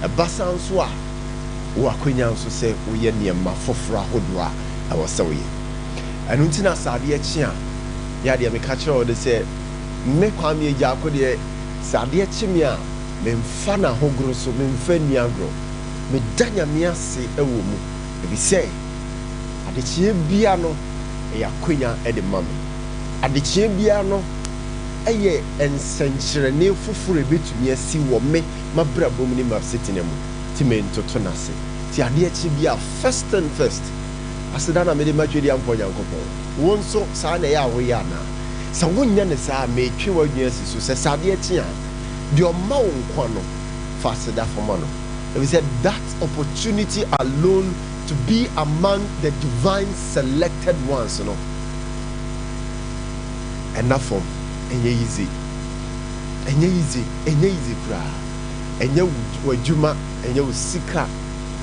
basan so a wo akonya nso sɛ woyɛ niema foforo ahodoa a wɔsɛ woyɛ ɛno nti na sade akyi a ya de me ka kyerɛ wo de sɛ me Kwame Nkwantabisa de sade akyi me a memfa na hogoro so memfa ni agro me danya me ase ɛwɔ mu ebi sɛ adekyee bia no ɛyɛ akonya ɛde ma me adekyee bia no ɛyɛ ensenkyerene foforo ebetumi asi wɔ me mabrabom ne mafsetena mu ti me ntoto nase ti ade akyi bia first aseda na me de matwedi ampo Nyankopɔn won so saa na ɛyɛ awoyɛ ana sa wonya ne saa metwe wadua si so sɛ sade akyi a de ɔma wo nkwa no fa aseda fama no we said that opportunity alone to be among the divine selected ones, you know, enough from easy kra enye wajuma enye usika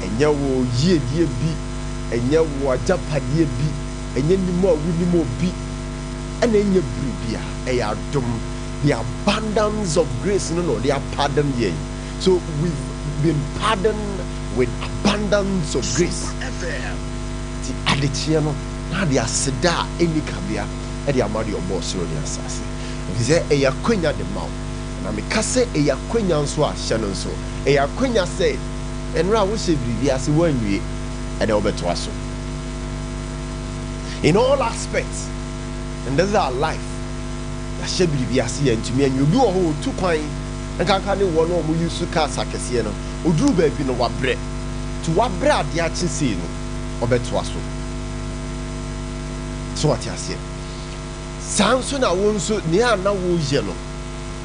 enye wo yedie bi enye wo ajapadie bi enye nimo awunimo bi ena enye bribia eyadom the abundance of grace no they are pardoned here. So we've been pardoned with abundance of grace. The addition na the aseda eni kabia e the amadi oboso the asase. We say e yakwenya the mouth. Na me kase e yakwenya nso a hye no nso. E yakwenya say enra wo hye bibia se wanwie e de obeto aso. In all aspects, and this is our life. Ya hye bibia se ya ntumi anyu bi wo ho tu kwan nkanka ne wo no mo yusu ka sakese no oduru ba bi no wabre to wabre ade a kyese no obeto aso. So what you say? Sanso na wo nso ne ana wo ye no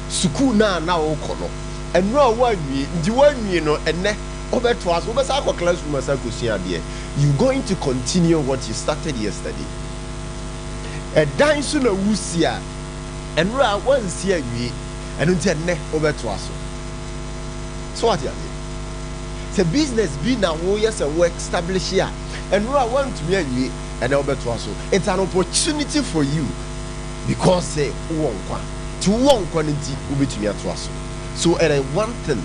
suku na wo kono enro wo anwie ndi wo anwie no enne obeto aso obesa akọ classroom asa kosua de you going to continue what you started yesterday. Dan so na wusi a enro a wansi anwie enu nti enne obeto aso. So what you say? It's a business be na wo yes a work establish here enro a want to me anwie and it's an opportunity for you because say to one quantity will be to me at us. So and one thing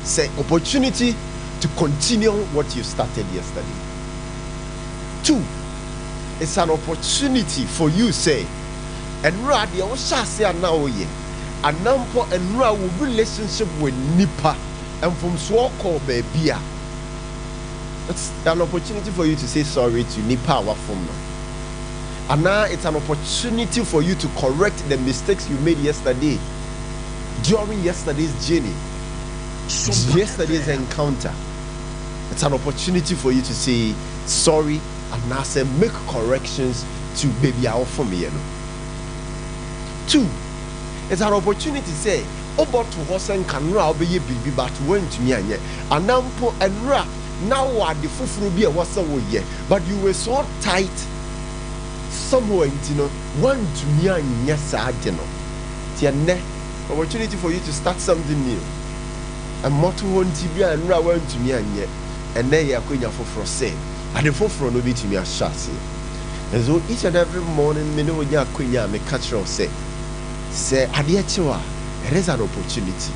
say opportunity to continue what you started yesterday. 2, it's an opportunity for you say and radio say now ye and number and raw relationship with nipa and from so called baby. It's an opportunity for you to say sorry to nipa wa from now. And now it's an opportunity for you to correct the mistakes you made yesterday during yesterday's journey, yesterday's encounter. It's an opportunity for you to say sorry and now say make corrections to baby out for me. 2, it's an opportunity to say about to horse and canra obey baby but went to me and nampo and ra. Now what the fufuru be was ye, but you were so tight somewhere you know one to me and yes ne opportunity for you to start something new and motto one tibia and ra went to me and then you are for say and the fufuru no be to me a shasi. And so each and every morning me know ya kunya me catch or say Ade Akye, it is an opportunity.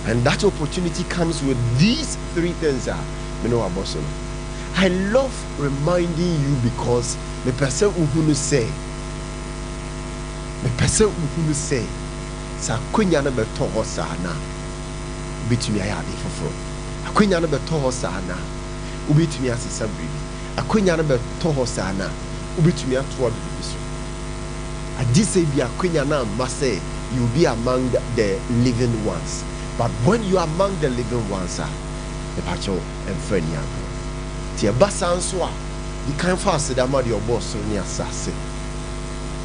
And that opportunity comes with these 3 things. I love reminding you because the person who say, Sakunya na beto hosana, bitumi ayade foforo. Akunya na beto hosana, ubitumi asesa bribi. Akunya na beto hosana, ubitumi atwa bribi so. Adise bi akunya na mase, you'll be among the living ones. But when you are among the living ones, the pacho and Fenya, the Basanswa, the kind fast that made your boss near Sassy,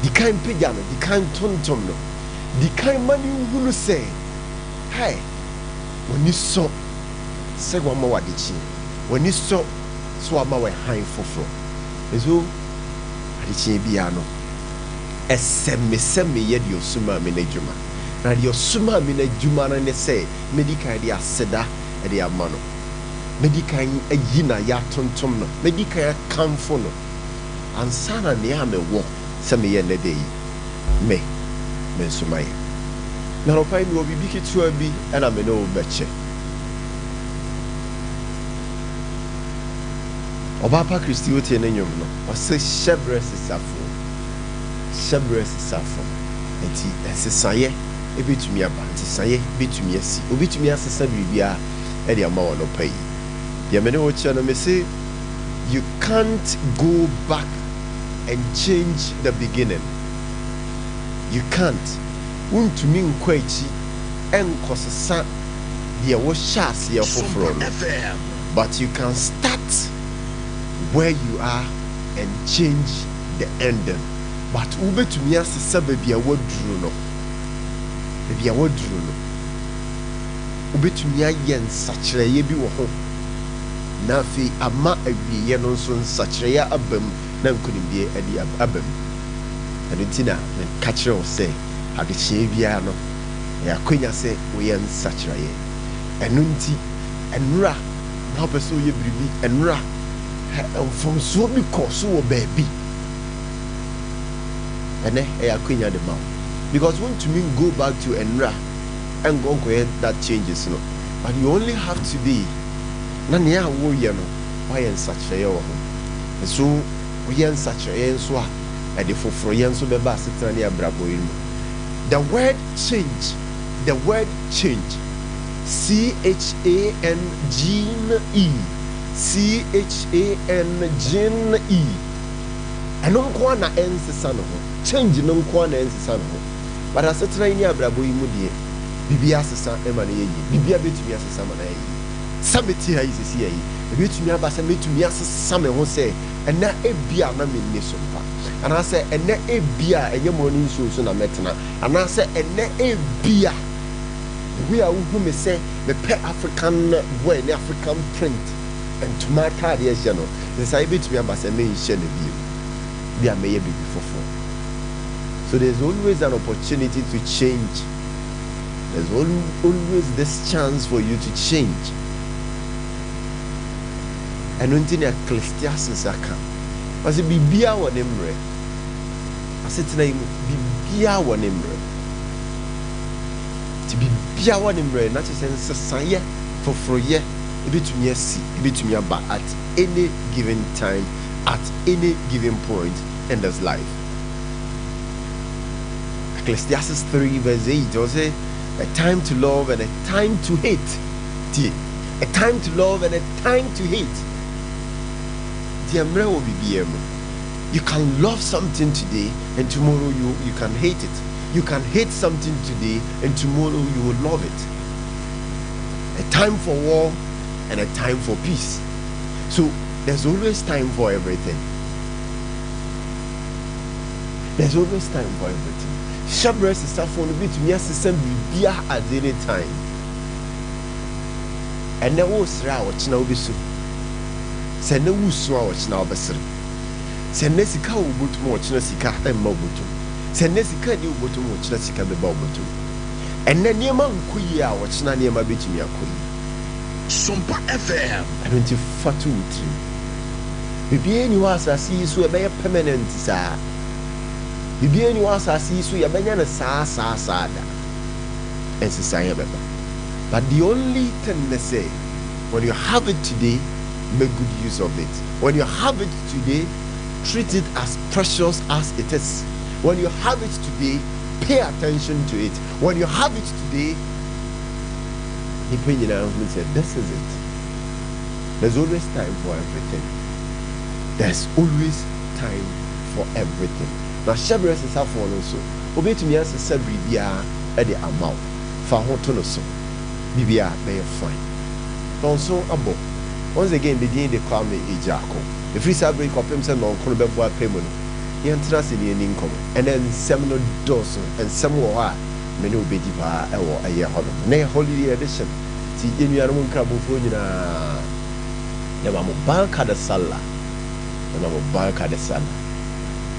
the kind pigano, the kind tontono, the kind money who say, hey, when you saw, say one more adichi, when you saw Swama were high for floor, as well, adichi biano, a semi yet your summa minejuma. Na di osuma mi na juma na ne say medical dia seda e dia mano medical ayi na ya tontom no medical kamfo no ansana ne a me wo se me ye ne dey me suma ye na no pai mi obi bi kitua bi e na me no beche Obapa Christi wote ne nyom no ose shebre sisafo enti sesaye ebetumi aba enti saye betumi asi obetumi asesa bibia e de ama wono pai ya me ne wo chia no me say you can't go back and change the beginning. You can't. Untumi nkwa echi enkosesa de wo shas ye foforo no. But you can start where you are and change the ending. But ubetumi asesa bebia waduru no. Bebia waduru no. Ubetumi aye nsakireye bi wo ho. Na fi ama awiye no nso nsakireye abam na nkunimbe adi abam. Adutina me kachire wo se adehye bia no ya kwenya se wo ye nsakireye. Enu nti enura na opeso ye biribi enura from so bi koso wo baabi. Ene ya kwenya de ma. Because when to mean go back to enura and go that changes no. But you only have to be na nea wo ye no why nsakireye wo ho. So wo ye nsakireye nso a the word change, C-H-A-N-G-E, and no one ends son of change no one ends son of but as a train brabo imudie bibia sesa emane bibia betumi asesa mana sabeti ha is here betumi abasa betumi asesa me ho say and na ebia na me ni sompa and I say and na ebia enye morning show so na metena and I say and na ebia we are who me say me pe African wear the African print and tomato yes you know they say betumi abasa me nhye na bia me ye bibi fofo. So there's always an opportunity to change. There's always this chance for you to change. And until Ecclesiastes aka, I say bibia wo nemre. I say tonight bibia wo nemre. Ti bibia wo nemre na che sense saye foforoye ebetumi asi ebetumi aba at any given time, at any given point in this life. Ecclesiastes 3 verse 8 will say a time to love and a time to hate. A time to love and a time to hate. You can love something today and tomorrow you can hate it. You can hate something today and tomorrow you will love it. A time for war and a time for peace. So there's always time for everything. There's always time for everything. Shabres is for the bit to me assistant be at any time. And there was watch now be so. Send no wuswa watch now be so. Send Nessica will boot more Chinasica and Mobutu. Send Nessica you go to watch Nessica the Bobutu. And then near Mount Kuya watch na near my bit me a queen. Sompa FM. I don't you fatu tree. Maybe any was I see so a permanent sir. Bibi any was I see so ya benya na sa da. And say but the only thing they say, when you have it today, make good use of it. When you have it today, treat it as precious as it is. When you have it today, pay attention to it. When you have it today, he said, this is it. There's always time for everything. There's always time for everything. Now, Shabres is half one also. Obey to me as a sabri bia at the amount. Fahotonoso. Bibia may fine. Also, abo. Once again, the day they call me a jackal. The free sabri of himself on Colbert payment. He enters in the income. And then seminal dozen and some more. Many will be diva or a year hollow. Nay, holiday edition. See, in your own crab of Never banka the sala. Never banka the sala.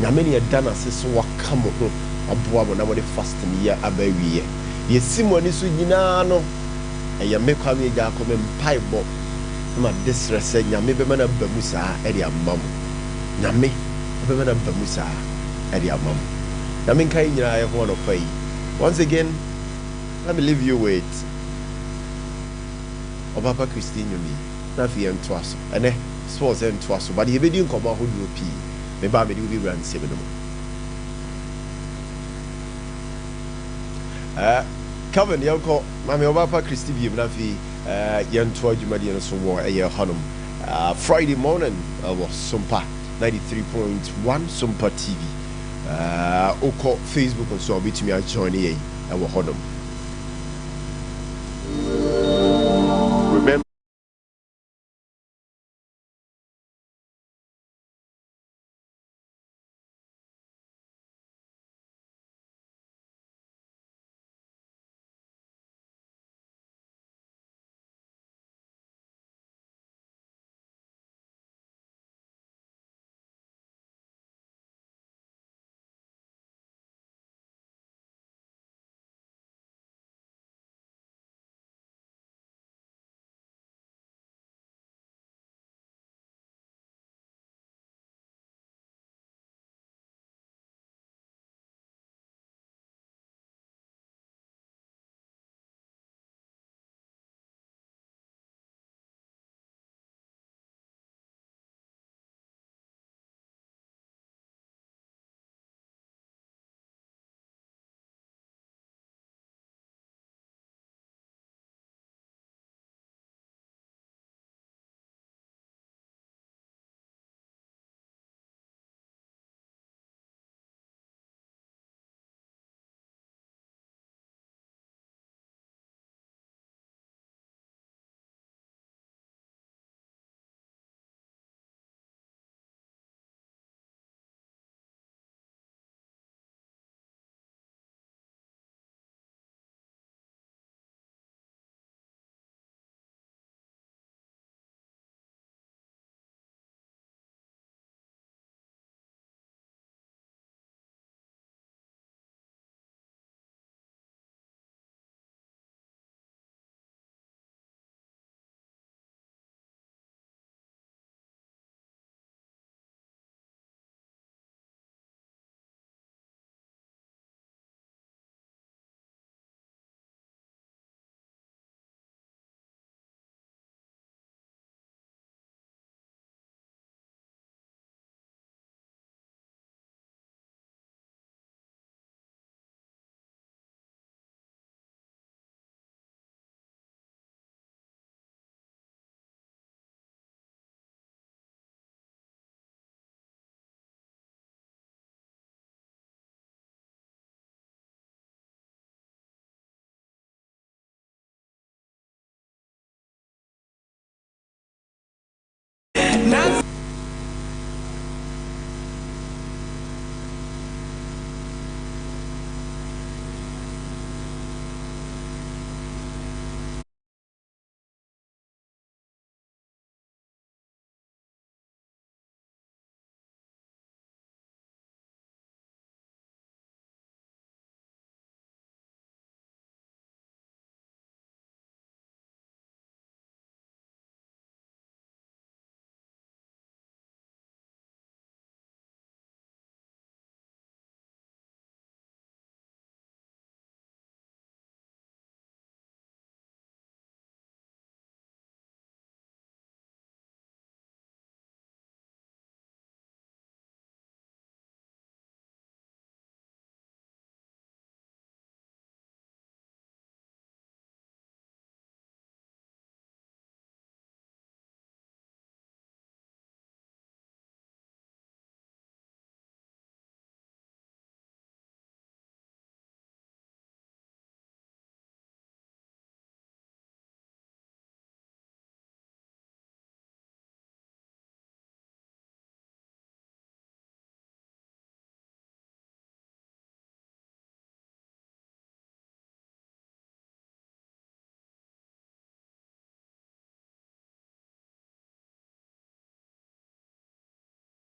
Now many a dana says what come home. A boy when I was fasting year a baby. Ye Simon is no. And you make me a come and pipe bob. My distress said, Yammy man of Bamusa, Eddie Mum. Yammy, a man of Bamusa, Eddie Mum. Yaminka, I have one of pay. Once again, let me leave you with Obapa Christine, me, Nafi and Twas, and sports and to us, but the video come out who you pee. Maybe I will be run 7. Kevin, you call Mammy Obapa Christy Nafi, young toy Jumadian so war a year honum. Friday morning was Sompa 93.1 Sompa TV. Oko Facebook and so between me I join here and we'll honum. Remember.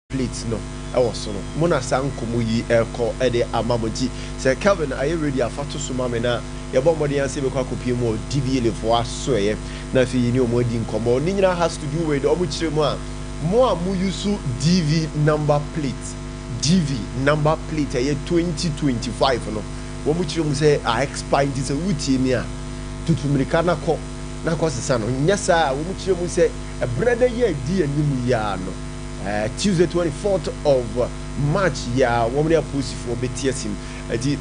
Plates no so no mona sankomo yi eko de amamoji se Kelvin are you ready afato so mame na ye bo modern say be kwa kopie mu DVL fo aso ye na fi ni o modi nkomo ni nyina has to do with omo kire mu a mo use DV number plate ye 2025 no wo mo kire mu say a expire this wutie mi a tutumirika na ko na kwasesa no nyasa wo mu kire mu se ebrada ye di animu ya no Tuesday 24th of March ya wo mu post for betiesim adi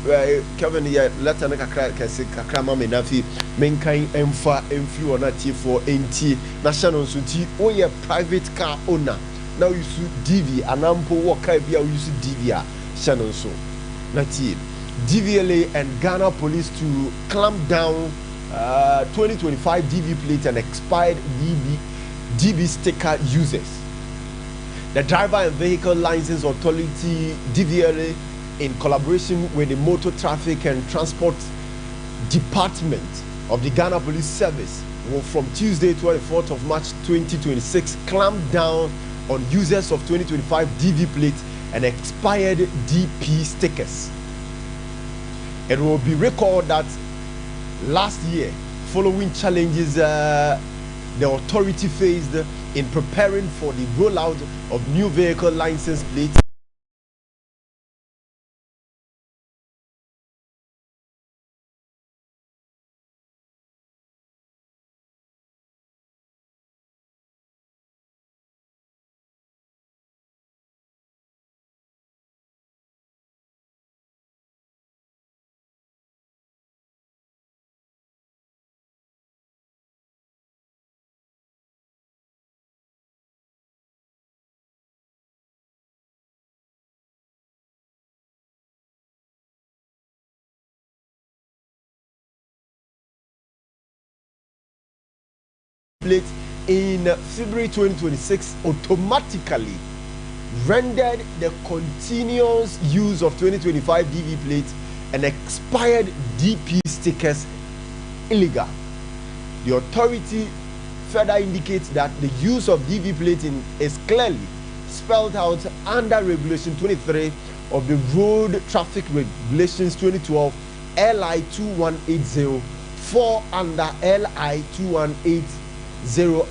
Kevin ya letter na kakra ma me na fi menkan emfa emfiri wona tie enti na channel so ti o ye private car owner now you use DV anampo wo car bia you use DV a channel so na tie DVLA and Ghana police to clamp down 2025 DV plate and expired DB sticker users. The Driver and Vehicle License Authority DVLA, in collaboration with the Motor Traffic and Transport Department of the Ghana Police Service, will from Tuesday 24th of March 2026 clamp down on users of 2025 DV plate and expired DP stickers. It will be recalled that last year, following challenges the authority faced in preparing for the rollout of new vehicle license plates, in February 2026 automatically rendered the continuous use of 2025 DV plates and expired DP stickers illegal. The authority further indicates that the use of DV plating is clearly spelled out under Regulation 23 of the Road Traffic Regulations 2012 LI 2180 4 under LI 2180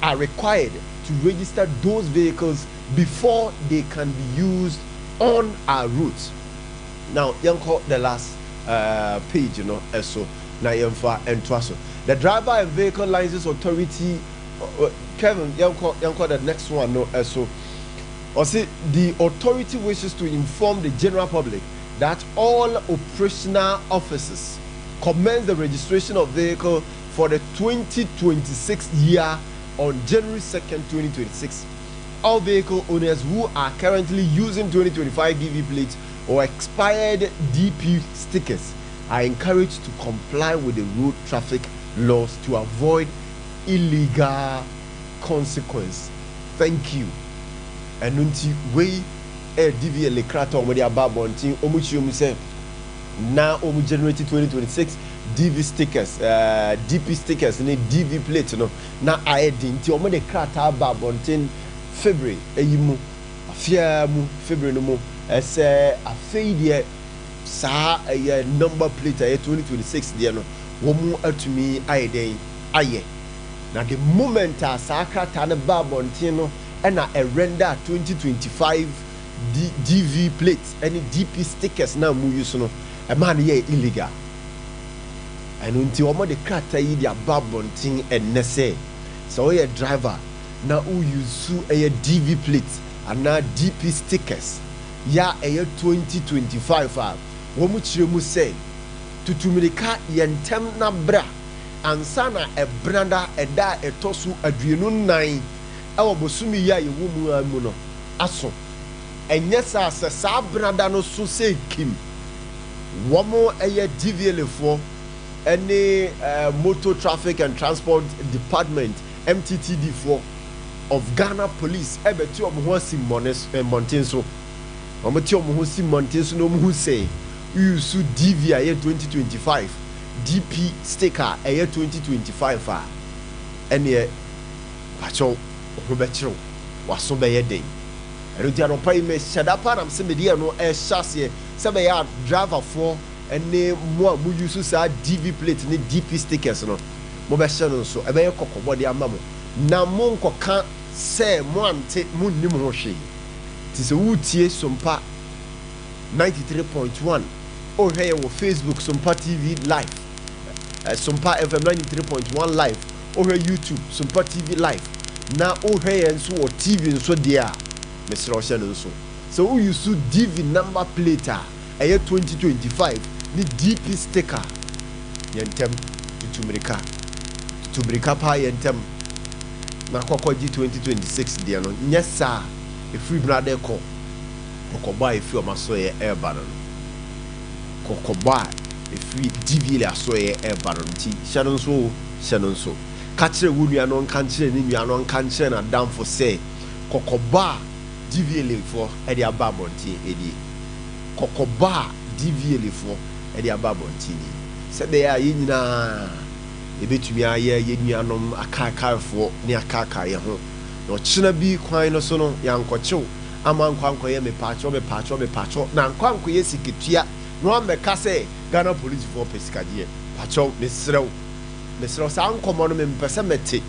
are required to register those vehicles before they can be used on our routes. Now, the last page, so now the Driver and Vehicle License Authority, Kevin, the next one, so or say the authority wishes to inform the general public that all operational officers commence the registration of vehicle for the 2026 year on January 2nd, 2026. All vehicle owners who are currently using 2025 DV plates or expired DP stickers are encouraged to comply with the road traffic laws to avoid illegal consequence. Thank you. And until we DV Lekrata or Media Babontin, Omuchi say now generated 2026 DV stickers, DP stickers, and DV plates. Now I didn't tell me the Krata Babontin February, mu February no more. As a fade sa a number plate 2026 there no womu to me aye now the moment sa Krata na Babontin no and a render 2025 DV plates any DP stickers now mu use no a man here illegal. And until one the crata yi dia babontin and nese so a driver now who use a DV plates and now DP stickers ya a 2025 wo mu chire mu say tutumirika yentem na bra ansana e branda e da etosu aduenu nan ewo bosumi ya yewu mu amu no aso enye sa branda no so say kim wo mo eye DVL for any Motor Traffic and Transport Department MTTD4 of Ghana Police ebeti omo si mountain so omo ti omo si mountain so no mo say use DV aye 2025 DP sticker aye 2025 ene pacho obechiro waso be yeden ero ti anopa ime shadapa nam se media no e hyase se be ya driver for ene mo mu use sa DV plate ne DP stickers no mo be hye no so e be kokobode amamo na mo nkoka se mo ante mo nim ho hwe ti se wutie Sompa 93.1 o hwe wo Facebook Sompa TV live Sompa FM 93.1 live wohwɛ YouTube Sompa TV live na wohwɛ yɛn nso wɔ TV nso deɛ a mesrɛ ɔhyɛ no nso so wo use DV number plate a ɛyɛ 2025 ne DP sticker yɛntɛm tutumirika paa yɛntɛm na kɔkɔ G 2026 deɛ no nyɛ saa efiri brade kɔ kɔkɔbɔ a efiri ɔma so yɛ ɛɛba no kɔkɔbɔ a efiri DV le aso yɛ ɛɛba no nti hyɛ no nso ka kyerɛ wo nua no nka kyerɛ ne nua no nka kyerɛ na damfo sɛ kɔkɔbɔ a DV le fo ɛde aba abɔnten ɛdie kɔkɔbɔ a DV le fo ɛde aba abɔnten sɛ bɛyɛ a yɛn nyinaa ebetumi ayɛ yɛn nuanom akaakaefoɔ ne akaakae ho na ɔkyena bi kwan no so no yankɔkyew ama nkwankɔyɛ mepaakyɛw na nkwankɔyɛ siketua na ɔmmɛka sɛ Ghana police foɔ pesikadeɛ pakyɛw mesrɛw saa nkɔmmɔ no mempɛ sɛ mɛte